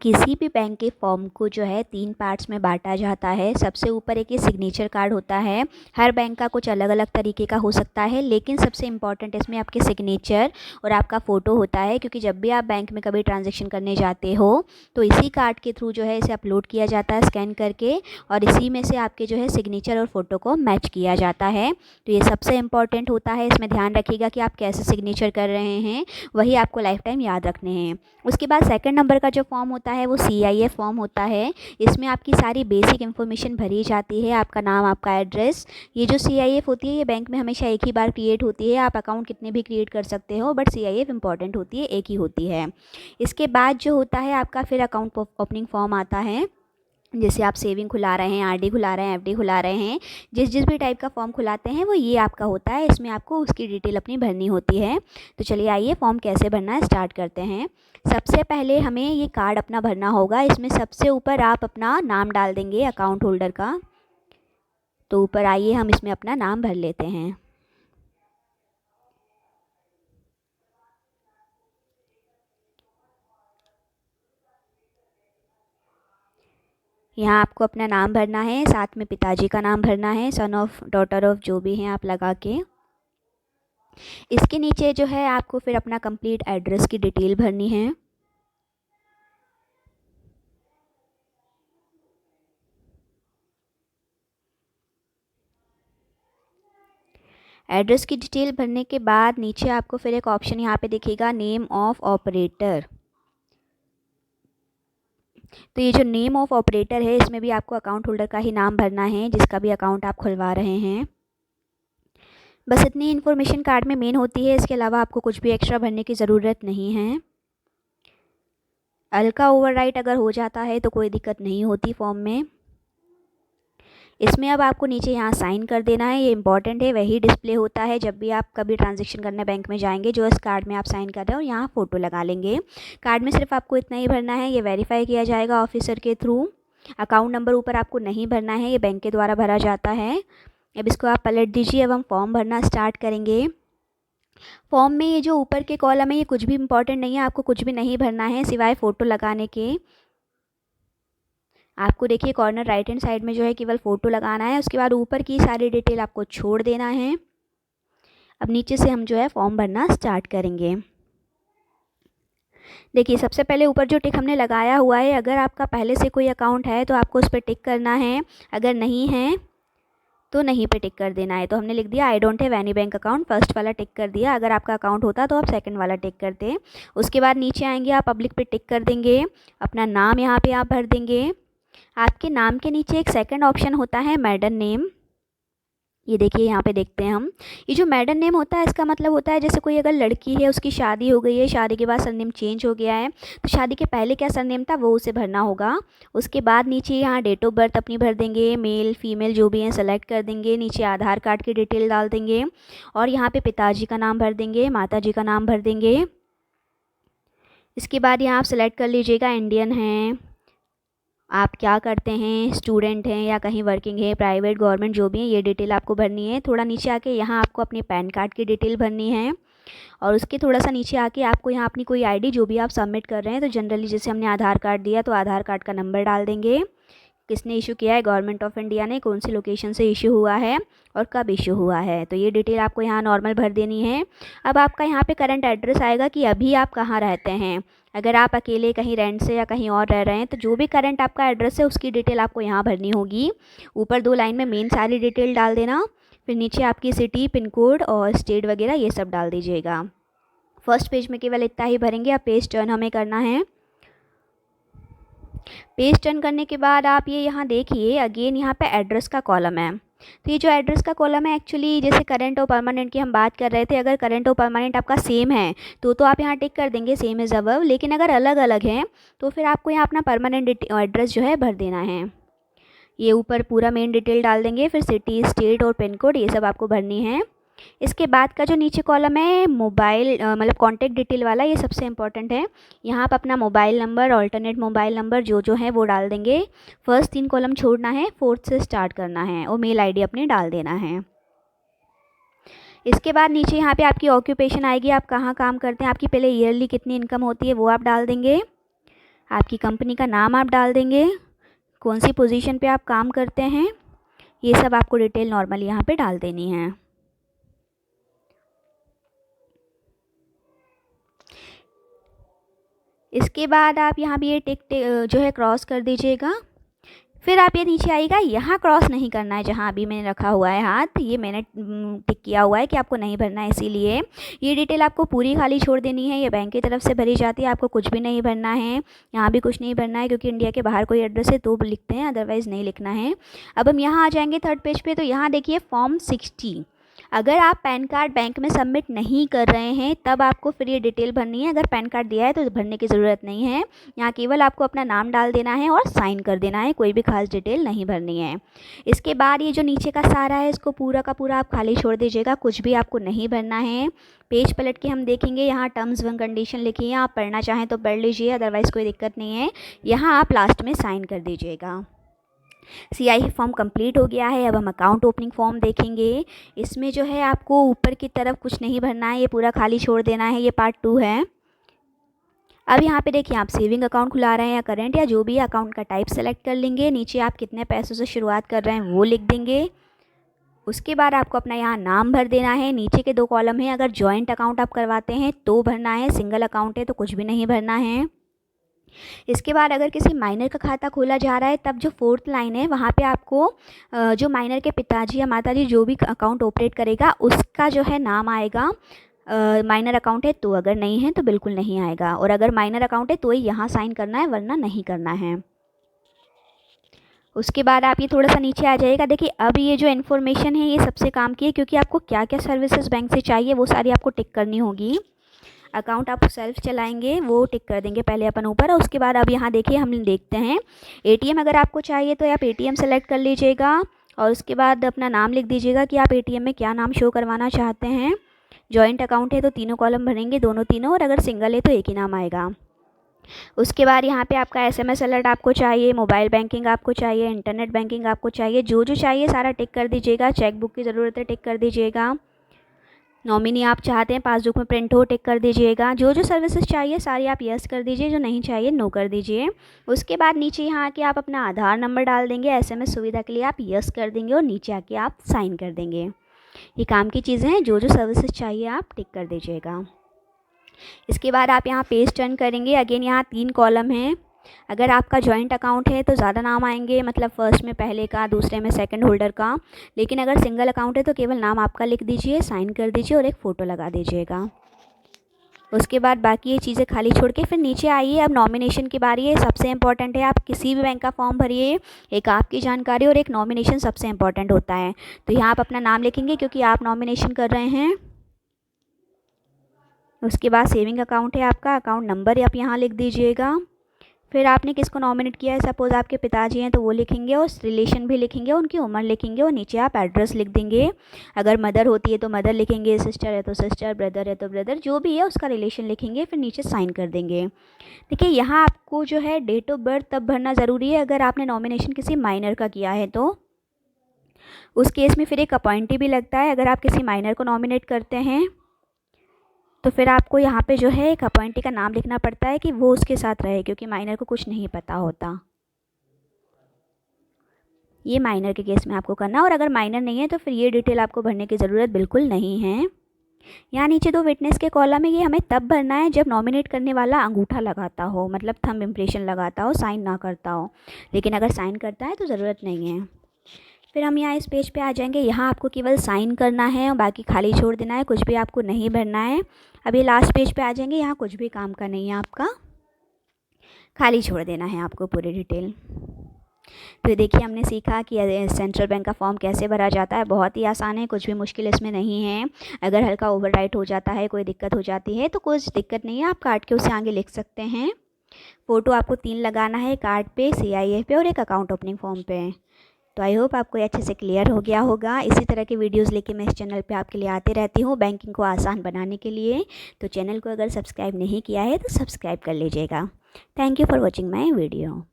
किसी भी बैंक के फॉर्म को जो है 3 पार्ट्स में बाँटा जाता है। सबसे ऊपर एक ये सिग्नेचर कार्ड होता है। हर बैंक का कुछ अलग-अलग तरीके का हो सकता है, लेकिन सबसे इम्पॉर्टेंट इसमें आपके सिग्नेचर और आपका फ़ोटो होता है, क्योंकि जब भी आप बैंक में कभी ट्रांज़ैक्शन करने जाते हो तो इसी कार्ड के थ्रू जो है इसे अपलोड किया जाता है स्कैन करके, और इसी में से आपके जो है सिग्नेचर और फ़ोटो को मैच किया जाता है। तो ये सबसे इम्पॉर्टेंट होता है। इसमें ध्यान रखिएगा कि आप कैसे सिग्नेचर कर रहे हैं, वही आपको लाइफ़ टाइम याद रखने हैं। उसके बाद सेकंड नंबर का जो फॉर्म होता है वो CIF फॉर्म होता है। इसमें आपकी सारी बेसिक इन्फॉर्मेशन भरी जाती है, आपका नाम, आपका एड्रेस। ये जो CIF होती है ये बैंक में हमेशा एक ही बार क्रिएट होती है। आप अकाउंट कितने भी क्रिएट कर सकते हो, बट CIF इम्पॉर्टेंट होती है, एक ही होती है। इसके बाद जो होता है आपका फिर अकाउंट ओपनिंग फॉर्म आता है। जैसे आप सेविंग खुला रहे हैं, RD खुला रहे हैं, FD खुला रहे हैं, जिस भी टाइप का फॉर्म खुलाते हैं वो ये आपका होता है। इसमें आपको उसकी डिटेल अपनी भरनी होती है। तो चलिए आइए फॉर्म कैसे भरना है स्टार्ट करते हैं। सबसे पहले हमें ये कार्ड अपना भरना होगा। इसमें सबसे ऊपर आप अपना नाम डाल देंगे अकाउंट होल्डर का। तो ऊपर आइए हम इसमें अपना नाम भर लेते हैं। यहाँ आपको अपना नाम भरना है, साथ में पिताजी का नाम भरना है, सन ऑफ, डॉटर ऑफ, जो भी हैं आप लगा के। इसके नीचे जो है आपको फिर अपना कंप्लीट एड्रेस की डिटेल भरनी है। एड्रेस की डिटेल भरने के बाद नीचे आपको फिर एक ऑप्शन यहाँ पे दिखेगा, नेम ऑफ ऑपरेटर। तो ये जो नेम ऑफ ऑपरेटर है इसमें भी आपको अकाउंट होल्डर का ही नाम भरना है, जिसका भी अकाउंट आप खुलवा रहे हैं। बस इतनी इन्फॉर्मेशन कार्ड में मेन होती है। इसके अलावा आपको कुछ भी एक्स्ट्रा भरने की ज़रूरत नहीं है। हल्का ओवरराइट अगर हो जाता है तो कोई दिक्कत नहीं होती फॉर्म में। इसमें अब आपको नीचे यहाँ साइन कर देना है। ये इंपॉर्टेंट है, वही डिस्प्ले होता है जब भी आप कभी ट्रांजैक्शन करने बैंक में जाएंगे, जो इस कार्ड में आप साइन कर रहे हो, यहाँ फ़ोटो लगा लेंगे। कार्ड में सिर्फ आपको इतना ही भरना है। ये वेरीफाई किया जाएगा ऑफिसर के थ्रू। अकाउंट नंबर ऊपर आपको नहीं भरना है, ये बैंक के द्वारा भरा जाता है। अब इसको आप पलट दीजिए। अब हम फॉर्म भरना स्टार्ट करेंगे। फॉर्म में ये जो ऊपर के कॉलम है ये कुछ भी इंपॉर्टेंट नहीं है, आपको कुछ भी नहीं भरना है सिवाय फ़ोटो लगाने के। आपको देखिए कॉर्नर राइट हैंड साइड में जो है केवल फ़ोटो लगाना है। उसके बाद ऊपर की सारी डिटेल आपको छोड़ देना है। अब नीचे से हम जो है फॉर्म भरना स्टार्ट करेंगे। देखिए सबसे पहले ऊपर जो टिक हमने लगाया हुआ है, अगर आपका पहले से कोई अकाउंट है तो आपको उस पर टिक करना है, अगर नहीं है तो नहीं पे टिक कर देना है। तो हमने लिख दिया I don't have any bank account, first वाला टिक कर दिया। अगर आपका अकाउंट होता तो आप सेकंड वाला टिक करते। उसके बाद नीचे आएंगे, आप पब्लिक पे टिक कर देंगे, अपना नाम यहाँ पे आप भर देंगे। आपके नाम के नीचे एक सेकंड ऑप्शन होता है मैडन नेम। ये देखिए यहाँ पे देखते हैं हम, ये जो मैडन नेम होता है इसका मतलब होता है जैसे कोई अगर लड़की है, उसकी शादी हो गई है, शादी के बाद सरनेम चेंज हो गया है, तो शादी के पहले क्या सरनेम था वो उसे भरना होगा। उसके बाद नीचे यहाँ डेट ऑफ बर्थ अपनी भर देंगे, मेल फीमेल जो भी हैं सेलेक्ट कर देंगे। नीचे आधार कार्ड की डिटेल डाल देंगे, और यहाँ पे पिताजी का नाम भर देंगे, माताजी का नाम भर देंगे। इसके बाद यहाँ आप सेलेक्ट कर लीजिएगा इंडियन हैं, आप क्या करते हैं, स्टूडेंट हैं या कहीं वर्किंग है, प्राइवेट गवर्नमेंट जो भी है, ये डिटेल आपको भरनी है। थोड़ा नीचे आके यहाँ आपको अपने पैन कार्ड की डिटेल भरनी है, और उसके थोड़ा सा नीचे आके आपको यहाँ अपनी कोई आईडी जो भी आप सबमिट कर रहे हैं, तो जनरली जैसे हमने आधार कार्ड दिया तो आधार कार्ड का नंबर डाल देंगे, किसने इशू किया है, गवर्नमेंट ऑफ इंडिया ने, कौन सी लोकेशन से इशू हुआ है और कब इशू हुआ है, तो ये डिटेल आपको यहाँ नॉर्मल भर देनी है। अब आपका यहाँ पे करंट एड्रेस आएगा कि अभी आप कहाँ रहते हैं। अगर आप अकेले कहीं रेंट से या कहीं और रह रहे हैं तो जो भी करंट आपका एड्रेस है उसकी डिटेल आपको यहाँ भरनी होगी। ऊपर 2 लाइन में मेन सारी डिटेल डाल देना, फिर नीचे आपकी सिटी, पिन कोड और स्टेट वगैरह ये सब डाल दीजिएगा। फर्स्ट पेज में केवल इतना ही भरेंगे। अब पेज टर्न हमें करना है। पेज टर्न करने के बाद आप ये यहाँ देखिए अगेन यहाँ पे एड्रेस का कॉलम है। तो ये जो एड्रेस का कॉलम है एक्चुअली जैसे करंट और परमानेंट की हम बात कर रहे थे, अगर करंट और परमानेंट आपका सेम है तो आप यहाँ टिक कर देंगे सेम इज़ अबव। लेकिन अगर अलग अलग हैं तो फिर आपको यहाँ अपना परमानेंट एड्रेस जो है भर देना है। ये ऊपर पूरा मेन डिटेल डाल देंगे, फिर सिटी, स्टेट और पिन कोड ये सब आपको भरनी है। इसके बाद का जो नीचे कॉलम है मोबाइल मतलब कॉन्टैक्ट डिटेल वाला, ये सबसे इंपॉर्टेंट है। यहाँ आप अपना mobile number, alternate mobile number जो है वो डाल देंगे। फर्स्ट 3 कॉलम छोड़ना है, फोर्थ से स्टार्ट करना है, और मेल आईडी अपनी डाल देना है। इसके बाद नीचे यहाँ पे आपकी ऑक्यूपेशन आएगी, आप कहाँ काम करते हैं, आपकी पहले ईयरली कितनी इनकम होती है वो आप डाल देंगे। आपकी कंपनी का नाम आप डाल देंगे, कौन सी पोजीशन पे आप काम करते हैं, ये सब आपको डिटेल नॉर्मली यहाँ पे डाल देनी है। इसके बाद आप यहाँ भी ये टिक जो है क्रॉस कर दीजिएगा। फिर आप ये नीचे आइएगा, यहाँ क्रॉस नहीं करना है जहाँ अभी मैंने रखा हुआ है हाथ, ये मैंने टिक किया हुआ है कि आपको नहीं भरना है, इसीलिए ये डिटेल आपको पूरी खाली छोड़ देनी है। ये बैंक की तरफ से भरी जाती है, आपको कुछ भी नहीं भरना है, यहाँ भी कुछ नहीं भरना है, क्योंकि इंडिया के बाहर कोई एड्रेस है तो लिखते हैं, अदरवाइज़ नहीं लिखना है। अब हम यहाँ आ जाएंगे थर्ड पेज पे, तो यहाँ देखिए फॉर्म 60। अगर आप पैन कार्ड बैंक में सबमिट नहीं कर रहे हैं तब आपको फिर ये डिटेल भरनी है। अगर पैन कार्ड दिया है तो भरने की ज़रूरत नहीं है, यहाँ केवल आपको अपना नाम डाल देना है और साइन कर देना है, कोई भी खास डिटेल नहीं भरनी है। इसके बाद ये जो नीचे का सारा है इसको पूरा का पूरा आप खाली छोड़ दीजिएगा, कुछ भी आपको नहीं भरना है। पेज पलट के हम देखेंगे, यहाँ टर्म्स व कंडीशन लिखी है, आप पढ़ना चाहें तो पढ़ लीजिए, अदरवाइज़ कोई दिक्कत नहीं है। यहाँ आप लास्ट में साइन कर दीजिएगा। CI फॉर्म कंप्लीट हो गया है। अब हम अकाउंट ओपनिंग फॉर्म देखेंगे। इसमें जो है आपको ऊपर की तरफ कुछ नहीं भरना है, ये पूरा खाली छोड़ देना है, ये पार्ट 2 है। अब यहाँ पे देखिए, आप सेविंग अकाउंट खुला रहे हैं या करेंट या जो भी अकाउंट का टाइप सेलेक्ट कर लेंगे। नीचे आप कितने पैसों से शुरुआत कर रहे हैं वो लिख देंगे। उसके बाद आपको अपना यहाँ नाम भर देना है। नीचे के 2 कॉलम हैं, अगर जॉइंट अकाउंट आप करवाते हैं तो भरना है, सिंगल अकाउंट है तो कुछ भी नहीं भरना है। इसके बाद अगर किसी माइनर का खाता खोला जा रहा है तब जो 4th लाइन है वहाँ पे आपको जो माइनर के पिताजी या माताजी जो भी अकाउंट ऑपरेट करेगा उसका जो है नाम आएगा। माइनर अकाउंट है तो, अगर नहीं है तो बिल्कुल नहीं आएगा, और अगर माइनर अकाउंट है तो ही यहाँ साइन करना है, वरना नहीं करना है। उसके बाद आप ये थोड़ा सा नीचे आ जाइएगा। देखिए अब ये जो इन्फॉर्मेशन है ये सबसे काम की है, क्योंकि आपको क्या क्या सर्विसेज बैंक से चाहिए वो सारी आपको टिक करनी होगी। अकाउंट आप सेल्फ चलाएंगे वो टिक कर देंगे पहले अपन ऊपर, और उसके बाद अब यहाँ देखिए हम देखते हैं ATM अगर आपको चाहिए तो आप ATM सेलेक्ट कर लीजिएगा, और उसके बाद अपना नाम लिख दीजिएगा कि आप ATM में क्या नाम शो करवाना चाहते हैं। जॉइंट अकाउंट है तो तीनों कॉलम भरेंगे, दोनों तीनों, और अगर सिंगल है तो एक ही नाम आएगा। उसके बाद यहाँ पे आपका SMS अलर्ट आपको चाहिए, मोबाइल बैंकिंग आपको चाहिए, इंटरनेट बैंकिंग आपको चाहिए, जो जो चाहिए सारा टिक कर दीजिएगा। चेकबुक की ज़रूरत है, टिक कर दीजिएगा। नॉमिनी आप चाहते हैं पासबुक में प्रिंट हो, टिक कर दीजिएगा। जो जो सर्विसेज चाहिए सारी आप यस कर दीजिए, जो नहीं चाहिए नो कर दीजिए। उसके बाद नीचे यहाँ आके आप अपना आधार नंबर डाल देंगे, SMS सुविधा के लिए आप यस कर देंगे, और नीचे आके आप साइन कर देंगे। ये काम की चीज़ें हैं, जो जो सर्विसेज चाहिए आप टिक कर दीजिएगा। इसके बाद आप यहाँ पेज टर्न करेंगे। अगेन यहाँ 3 कॉलम हैं। अगर आपका जॉइंट अकाउंट है तो ज़्यादा नाम आएंगे, मतलब फर्स्ट में पहले का, दूसरे में सेकंड होल्डर का। लेकिन अगर सिंगल अकाउंट है तो केवल नाम आपका लिख दीजिए, साइन कर दीजिए और एक फ़ोटो लगा दीजिएगा। उसके बाद बाकी ये चीज़ें खाली छोड़ के फिर नीचे आइए। अब नॉमिनेशन की बारी है, सबसे इंपॉर्टेंट है। आप किसी भी बैंक का फॉर्म भरिए, एक आपकी जानकारी और एक नॉमिनेशन सबसे इंपॉर्टेंट होता है। तो यहाँ आप अपना नाम लिखेंगे क्योंकि आप नॉमिनेशन कर रहे हैं। उसके बाद सेविंग अकाउंट है आपका, अकाउंट नंबर आप यहाँ लिख दीजिएगा। फिर आपने किसको नॉमिनेट किया है, सपोज़ आपके पिताजी हैं तो वो लिखेंगे, और रिलेशन भी लिखेंगे, उनकी उम्र लिखेंगे, और नीचे आप एड्रेस लिख देंगे। अगर मदर होती है तो मदर लिखेंगे, सिस्टर है तो सिस्टर, ब्रदर है तो ब्रदर, जो भी है उसका रिलेशन लिखेंगे, फिर नीचे साइन कर देंगे। देखिए यहाँ आपको जो है डेट ऑफ बर्थ तब भरना ज़रूरी है अगर आपने नॉमिनेशन किसी माइनर का किया है तो। उस केस में फिर एक अपॉइंटी भी लगता है। अगर आप किसी माइनर को नॉमिनेट करते हैं तो फिर आपको यहाँ पे जो है एक अपॉइंटी का नाम लिखना पड़ता है कि वो उसके साथ रहे, क्योंकि माइनर को कुछ नहीं पता होता। ये माइनर के केस में आपको करना, और अगर माइनर नहीं है तो फिर ये डिटेल आपको भरने की ज़रूरत बिल्कुल नहीं है। यहाँ नीचे 2 विटनेस के कॉलम है, ये हमें तब भरना है जब नॉमिनेट करने वाला अंगूठा लगाता हो, मतलब थंब इम्प्रेशन लगाता हो, साइन ना करता हो। लेकिन अगर साइन करता है तो ज़रूरत नहीं है। फिर हम यहाँ इस पेज पे आ जाएंगे। यहाँ आपको केवल साइन करना है और बाकी खाली छोड़ देना है, कुछ भी आपको नहीं भरना है। अभी लास्ट पेज पे आ जाएंगे। यहाँ कुछ भी काम का नहीं है आपका, खाली छोड़ देना है आपको पूरी डिटेल। तो देखिए हमने सीखा कि सेंट्रल बैंक का फॉर्म कैसे भरा जाता है। बहुत ही आसान है, कुछ भी मुश्किल इसमें नहीं है। अगर हल्का ओवरराइट हो जाता है, कोई दिक्कत हो जाती है तो कुछ दिक्कत नहीं है, आप काट के उसे आगे लिख सकते हैं। फ़ोटो आपको 3 लगाना है, कार्ड पे, CIF पे और एक अकाउंट ओपनिंग फॉर्म पे। तो आई होप आपको अच्छे से क्लियर हो गया होगा। इसी तरह के वीडियोस लेके मैं इस चैनल पे आपके लिए आते रहती हूँ बैंकिंग को आसान बनाने के लिए। तो चैनल को अगर सब्सक्राइब नहीं किया है तो सब्सक्राइब कर लीजिएगा। Thank you for watching my video.